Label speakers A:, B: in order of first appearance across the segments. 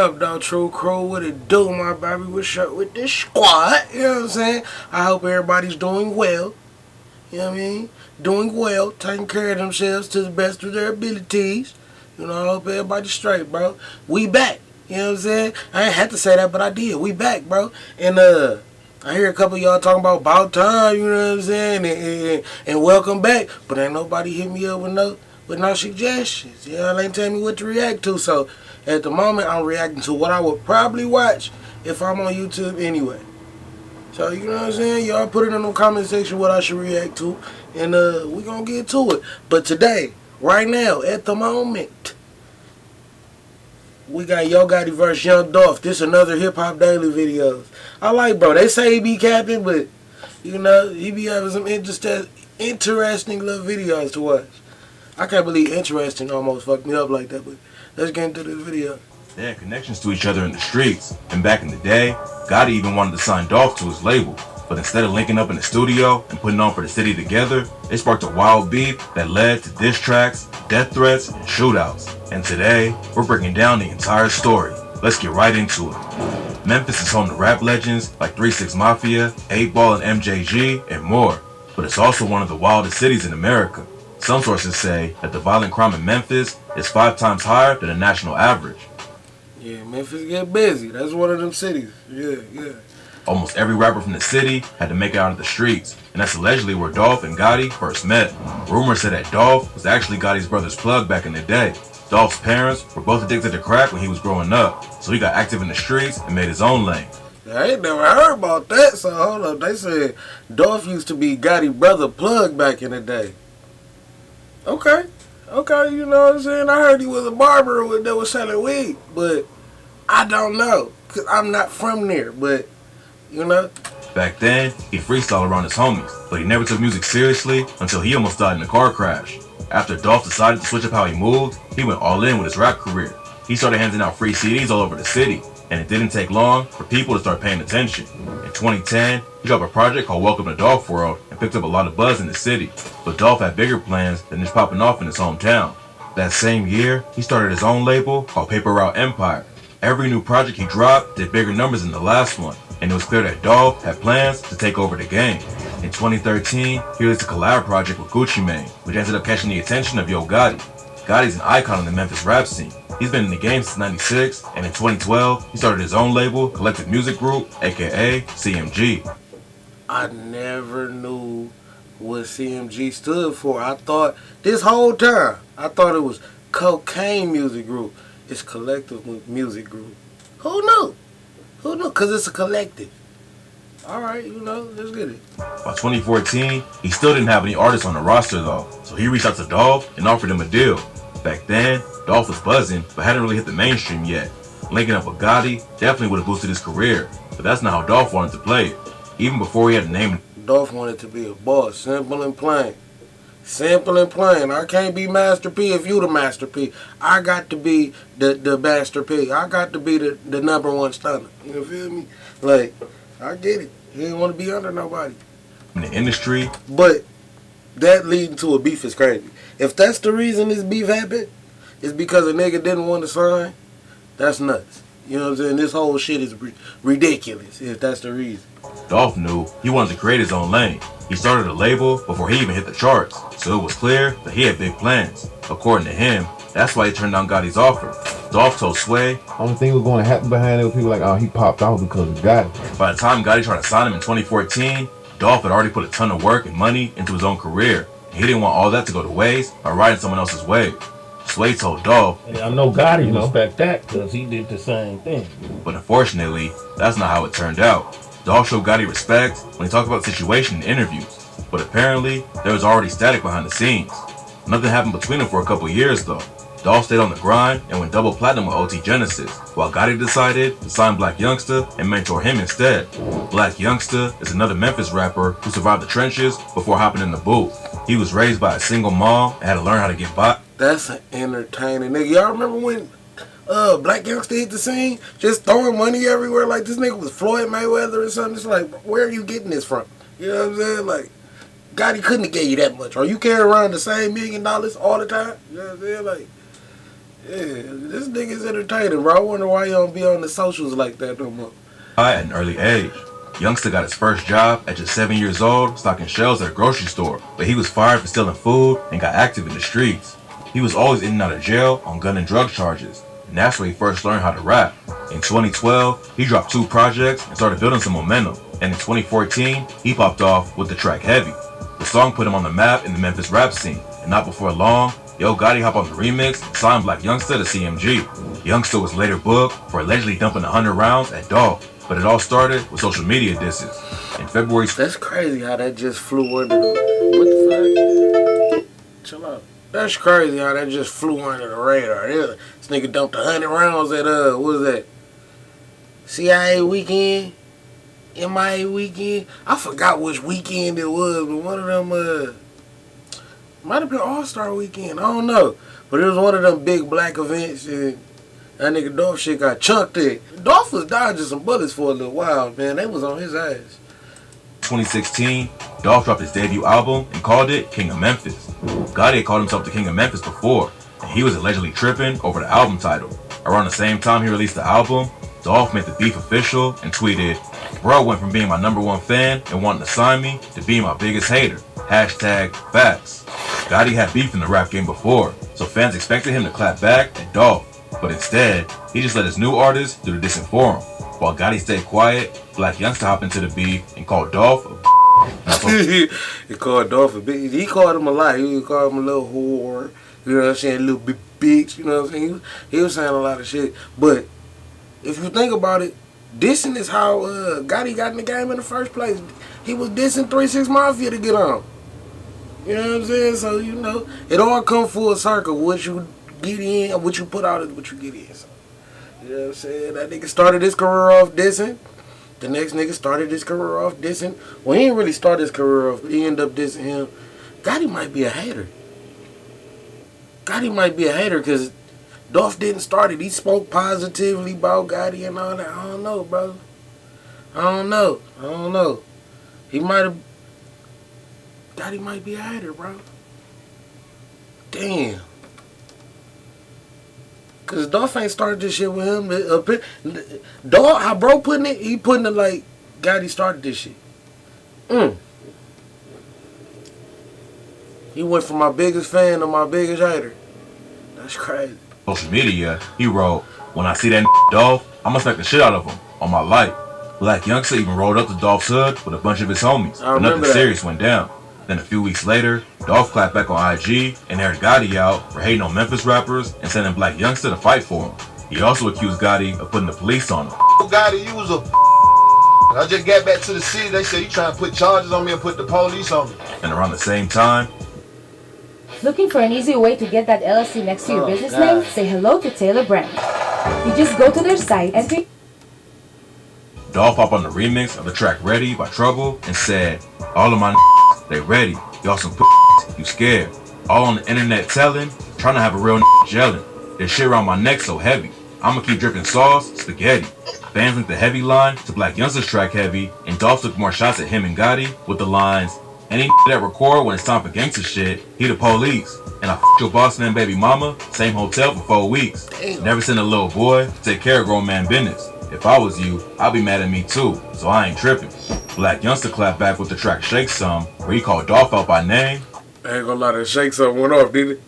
A: up, though, True Crew? What it do, my baby? What's up with this squad? You know what I'm saying? I hope everybody's doing well. You know what I mean? Doing well, taking care of themselves to the best of their abilities. You know, I hope everybody's straight, bro. We back. You know what I'm saying? I ain't had to say that, but I did. We back, bro. And I hear a couple of y'all talking about time, you know what I'm saying? And welcome back. But ain't nobody hit me up with no suggestions. Y'all ain't telling me what to react to. So at the moment, I'm reacting to what I would probably watch if I'm on YouTube anyway. So, you know what I'm saying? Y'all put it in the comment section what I should react to. And we gonna get to it. But today, right now, at the moment, we got Yo Gotti vs. Young Dolph. This another Hip Hop Daily videos. I like, bro. They say he be capping, but, you know, he be having some interesting little videos to watch. I can't believe interesting almost fucked me up like that, but let's get into this video.
B: They had connections to each other in the streets, and back in the day, Gotti even wanted to sign Dolph to his label. But instead of linking up in the studio and putting on for the city together, they sparked a wild beef that led to diss tracks, death threats, and shootouts. And today, we're breaking down the entire story. Let's get right into it. Memphis is home to rap legends like 3 6 Mafia, 8 Ball and MJG, and more. But it's also one of the wildest cities in America. Some sources say that the violent crime in Memphis is 5 times higher than the national average.
A: Yeah, Memphis get busy. That's one of them cities. Yeah.
B: Almost every rapper from the city had to make it out of the streets, and that's allegedly where Dolph and Gotti first met. Rumors said that Dolph was actually Gotti's brother's plug back in the day. Dolph's parents were both addicted to crack when he was growing up, so he got active in the streets and made his own lane.
A: I ain't never heard about that, so hold up. They said Dolph used to be Gotti's brother plug back in the day. Okay, you know what I'm saying? I heard he was a barber that was selling weed, but I don't know, because I'm not from there, but, you know.
B: Back then, he freestyled around his homies, but he never took music seriously until he almost died in a car crash. After Dolph decided to switch up how he moved, he went all in with his rap career. He started handing out free CDs all over the city, and it didn't take long for people to start paying attention. In 2010, he dropped a project called Welcome to Dolph World and picked up a lot of buzz in the city. But Dolph had bigger plans than just popping off in his hometown. That same year, he started his own label called Paper Route Empire. Every new project he dropped did bigger numbers than the last one, and it was clear that Dolph had plans to take over the game. In 2013, he released a collab project with Gucci Mane, which ended up catching the attention of Yo Gotti. Gotti's an icon in the Memphis rap scene. He's been in the game since '96, and in 2012, he started his own label, Collective Music Group, aka CMG.
A: I never knew what CMG stood for. I thought, this whole time, I thought it was Cocaine Music Group. It's Collective Music Group. Who knew? Who knew? Because it's a collective. Alright, you know, let's get it.
B: By 2014, he still didn't have any artists on the roster though, so he reached out to Dolph and offered him a deal. Back then, Dolph was buzzing, but hadn't really hit the mainstream yet. Linking up with Gotti definitely would have boosted his career, but that's not how Dolph wanted to play it. Even before he had a name.
A: Dolph wanted to be a boss, simple and plain. Simple and plain. I can't be Master P if you the Master P. I got to be the Master P. I got to be the #1 stunner. You feel me? Like, I get it. He didn't want to be under nobody.
B: In the industry.
A: But that leading to a beef is crazy. If that's the reason this beef happened, it's because a nigga didn't want to sign, that's nuts. You know what I'm saying? This whole shit is ridiculous if that's the reason.
B: Dolph knew he wanted to create his own lane. He started a label before he even hit the charts, so it was clear that he had big plans. According to him, that's why he turned down Gotti's offer. Dolph told Sway,
C: only thing was going to happen behind it was people like, oh, he popped out because of Gotti.
B: By the time Gotti tried to sign him in 2014, Dolph had already put a ton of work and money into his own career. And he didn't want all that to go to waste by riding someone else's wave. Sway told Dolph,
D: I know Gotti respect that because he did the same thing.
B: But unfortunately, that's not how it turned out. Dolph showed Gotti respect when he talked about the situation in interviews, but apparently there was already static behind the scenes. Nothing happened between them for a couple years though. Dolph stayed on the grind and went double platinum with OT Genesis, while Gotti decided to sign Black Youngsta and mentor him instead. Black Youngsta is another Memphis rapper who survived the trenches before hopping in the booth. He was raised by a single mom and had to learn how to get by.
A: That's an entertaining nigga. Y'all remember when Black Youngsta hit the scene? Just throwing money everywhere like this nigga was Floyd Mayweather or something. It's like, where are you getting this from? You know what I'm saying? Like, Gotti couldn't have gave you that much. Are you carrying around the same $1 million all the time? You know what I'm saying? Like, Yeah, this nigga's entertaining, bro. I wonder why you don't be on the socials like that no more.
B: At an early age, Youngster got his first job at just 7 years old, stocking shelves at a grocery store, but he was fired for stealing food and got active in the streets. He was always in and out of jail on gun and drug charges, and that's where he first learned how to rap. In 2012, he dropped 2 projects and started building some momentum, and in 2014, he popped off with the track Heavy. The song put him on the map in the Memphis rap scene, and not before long, Yo Gotti hopped on the remix and signed Black Youngster to CMG. Youngster was later booked for allegedly dumping 100 rounds at Dolph, but it all started with social media disses. In February...
A: That's crazy how that just flew under the... What the fuck? Chill out. That's crazy how that just flew under the radar. This nigga dumped 100 rounds at, what was that? CIA weekend? MIA weekend? I forgot which weekend it was, but one of them, might have been All-Star weekend. I don't know. But it was one of them big black events, and that nigga Dolph shit got chucked in. Dolph was dodging some bullets for a little while, man. They was on his ass.
B: 2016, Dolph dropped his debut album and called it King of Memphis. Gotti had called himself the King of Memphis before, and he was allegedly tripping over the album title. Around the same time he released the album, Dolph made the beef official and tweeted, "Bro went from being my #1 fan and wanting to sign me to being my biggest hater. #facts." Gotti had beef in the rap game before, so fans expected him to clap back at Dolph, but instead, he just let his new artist do the dissing for him. While Gotti stayed quiet, Black Youngster hopped into the beef and called Dolph a
A: He called Dolph a bitch. He called him a lot. He called him a little whore. You know what I'm saying? A little bitch. You know what I'm saying? He was saying a lot of shit. But if you think about it, dissing is how Gotti got in the game in the first place. He was dissing 3 6 Mafia to get on. You know what I'm saying? So, you know, it all come full circle. What you get in, what you put out is what you get in. So, you know what I'm saying? That nigga started his career off dissing. The next nigga started his career off dissing. Well, he didn't really start his career off, but he ended up dissing him. Gotti might be a hater. Gotti might be a hater because Dolph didn't start it. He spoke positively about Gotti and all that. I don't know, bro. I don't know. He might have... Gotti might be a hater, bro. Damn. Cause Dolph ain't started this shit with him. Dolph, how bro putting it, he putting it like Gotti started this shit. He went from my biggest fan to my biggest hater. That's crazy.
B: social media, he wrote, "When I see that Dolph, I'ma smack the shit out of him on my life." Black Youngster even rolled up to Dolph's hood with a bunch of his homies, but nothing serious went down. Then a few weeks later, Dolph clapped back on IG and aired Gotti out for hating on Memphis rappers and sending Black Youngster to fight for him. He also accused Gotti of putting the police on him.
E: Gotti, you was a I just got back to the city, they said you trying to put charges on me and put the police on me.
B: And around the same time,
F: looking for an easy way to get that LLC next to your business name? Say hello to CharlieRed989. You just go to their site and
B: Dolph hopped on the remix of the track Ready by Trouble and said, "All of my they ready. Y'all some you scared. All on the internet telling, trying to have a real gelling. This shit around my neck so heavy. I'ma keep dripping sauce, spaghetti." Fans linked the Heavy line to Black Youngster's track Heavy, and Dolph took more shots at him and Gotti with the lines, "Any that record when it's time for gangster shit, he the police. And I your boss man baby mama, same hotel for 4 weeks. Never send a little boy to take care of grown man business. If I was you, I'd be mad at me too, so I ain't tripping." Black Youngster clapped back with the track Shake Some, where he called Dolph out by name.
A: I ain't gonna lie, that Shake Some went off, didn't it?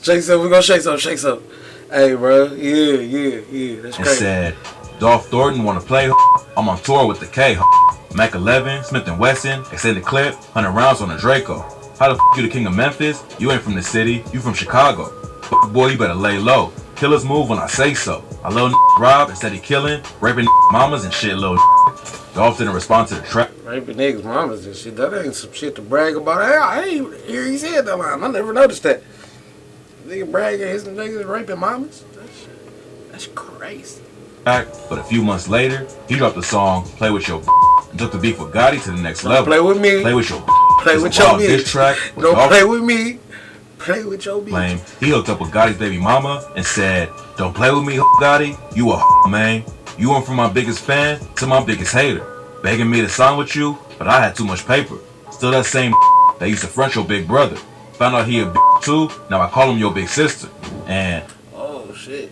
A: Shake Some, we gonna shake some. Hey, bro, yeah, that's
B: and
A: crazy.
B: Said, "Dolph Thornton wanna play, I'm on tour with the K, Mac 11, Smith & Wesson, extended clip, 100 rounds on a Draco. How the you the king of Memphis? You ain't from the city, you from Chicago. Boy, you better lay low. Killers move when I say so. I little rob instead of killing, raping mamas and shit, little." Dolph didn't respond to the track.
A: Raping niggas' mamas and shit, that ain't some shit to brag about. I ain't hear he said that line. I never noticed that. Nigga bragging his niggas raping mamas? That's crazy.
B: But a few months later, he dropped the song Play With Your and took the beef with Gotti to the next level.
A: Play with me.
B: Play with your
A: Play with your
B: diss track.
A: Don't play with me. Play with your bitch.
B: He hooked up with Gotti's baby mama and said, "Don't play with me, Gotti. You a man. You went from my biggest fan to my biggest hater. Begging me to sign with you, but I had too much paper. Still that same that used to front your big brother. Found out he a too, now I call him your big sister." And
A: Oh shit.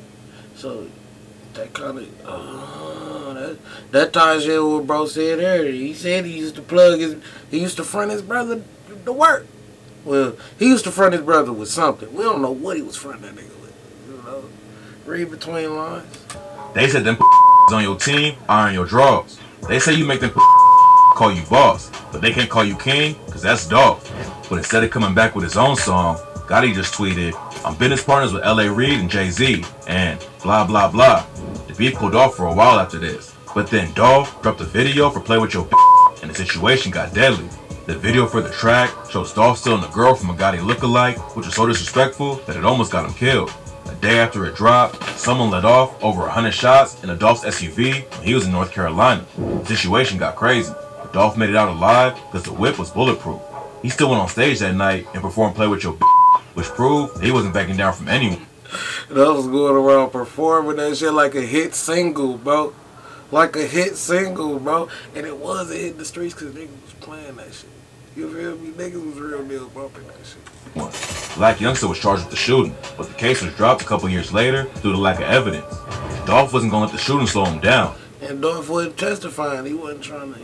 A: So that kind of that ties in with what bro said earlier. He said he used to front his brother to work. Well, he used to front his brother with something. We don't know what he was fronting that nigga with. You know, read between lines.
B: They said them on your team iron your draws. They say you make them call you boss, but they can't call you king because that's Dolph. But instead of coming back with his own song, Gotti just tweeted, "I'm business partners with CharlieRed and Jay-Z," and blah blah blah. The beef cooled off for a while after this, but then Dolph dropped a video for Play With Your and the situation got deadly. The video for the track shows Dolph stealing a girl from a Gotti lookalike, which was so disrespectful that it almost got him killed. A day after it dropped, someone let off over 100 shots in a Dolph's SUV when he was in North Carolina. The situation got crazy, but Dolph made it out alive because the whip was bulletproof. He still went on stage that night and performed Play With Your which proved that he wasn't backing down from anyone.
A: Dolph was going around performing that shit like a hit single, bro. Like a hit single, bro. And it was a hit in the streets because niggas was playing that shit. You feel me? Niggas was real deal bumping that shit.
B: Black youngster was charged with the shooting, but the case was dropped a couple years later due to lack of evidence. Dolph wasn't going to let the shooting slow him down.
A: And Dolph wasn't testifying. He wasn't trying to,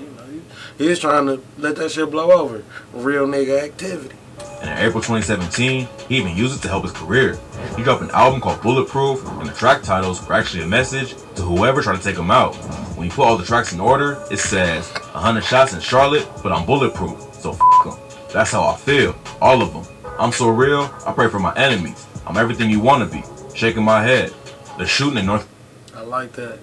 A: he was trying to let that shit blow over. Real nigga activity.
B: And in April 2017, he even used it to help his career. He dropped an album called Bulletproof, and the track titles were actually a message to whoever tried to take him out. When you put all the tracks in order, it says, 100 shots in Charlotte, but I'm bulletproof, so f*** them. That's how I feel, all of them. I'm so real, I pray for my enemies. I'm everything you want to be. Shaking my head. The shooting in North...
A: I like that.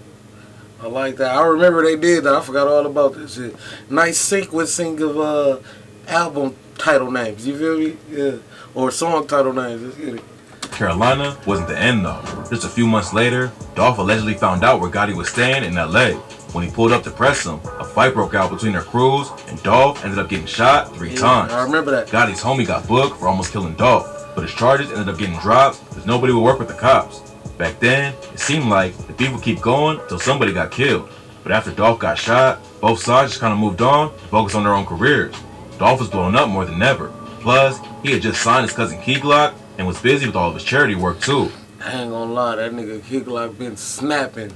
A: I remember they did that. I forgot all about this shit. Nice sequencing of album title names. You feel me? Yeah. Or song title names. Let's get it.
B: Carolina wasn't the end though. Just a few months later, Dolph allegedly found out where Gotti was staying in LA. When he pulled up to press him, a fight broke out between their crews, and Dolph ended up getting shot 3 times.
A: I remember that.
B: Gotti's homie got booked for almost killing Dolph, but his charges ended up getting dropped because nobody would work with the cops. Back then, it seemed like the beef would keep going until somebody got killed. But after Dolph got shot, both sides just kind of moved on and focused on their own careers. Dolph was blowing up more than ever. Plus, he had just signed his cousin Key Glock and was busy with all of his charity work too.
A: I ain't gonna lie, that nigga Key Glock been snapping.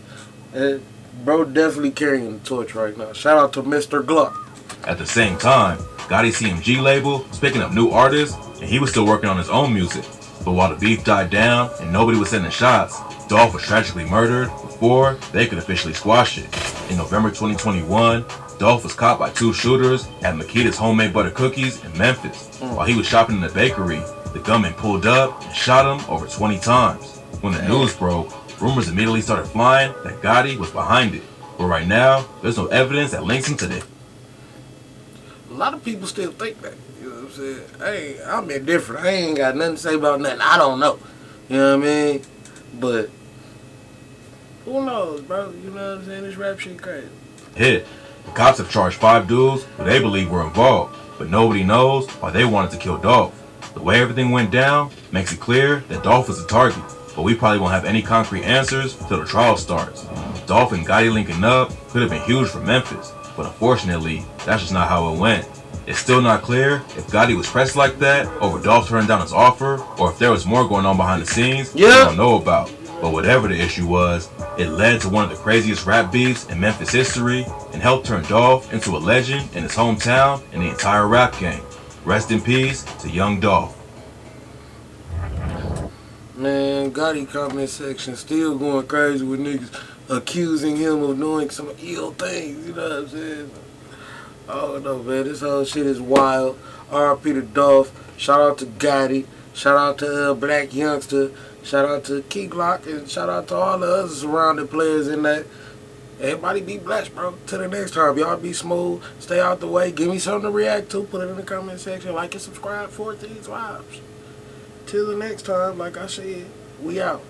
A: Bro definitely carrying the torch right now. Shout out to Mr. Glock.
B: At the same time, Gotti's CMG label was picking up new artists and he was still working on his own music. But while the beef died down and nobody was sending shots, Dolph was tragically murdered before they could officially squash it. In November 2021, Dolph was caught by 2 shooters at Makita's Homemade Butter Cookies in Memphis. While he was shopping in the bakery, the gunman pulled up and shot him over 20 times. When the news broke, rumors immediately started flying that Gotti was behind it. But right now, there's no evidence that links him to this.
A: A lot of people still think that. You know what I'm saying? Hey, I'm indifferent. I ain't got nothing to say about nothing. I don't know. You know what I mean? But who knows, bro? You know what I'm saying? This rap shit crazy.
B: Hit. The cops have charged 5 dudes who they believe were involved, but nobody knows why they wanted to kill Dolph. The way everything went down makes it clear that Dolph was the target, but we probably won't have any concrete answers till the trial starts. Dolph and Gotti linking up could have been huge for Memphis, but unfortunately, that's just not how it went. It's still not clear if Gotti was pressed like that over Dolph turning down his offer, or if there was more going on behind the scenes we don't know about. But whatever the issue was, it led to one of the craziest rap beefs in Memphis history and helped turn Dolph into a legend in his hometown and the entire rap game. Rest in peace to young Dolph.
A: Man, Gotti comment section still going crazy with niggas accusing him of doing some ill things, you know what I'm saying? Oh no, man, this whole shit is wild. R.I.P. to Dolph. Shout out to Gotti. Shout out to Black Youngster. Shout out to Key Glock. And shout out to all the other surrounding players in that. Everybody be blessed, bro. Till the next time. Y'all be smooth. Stay out the way. Give me something to react to. Put it in the comment section. Like and subscribe for these vibes. Till the next time, like I said, we out.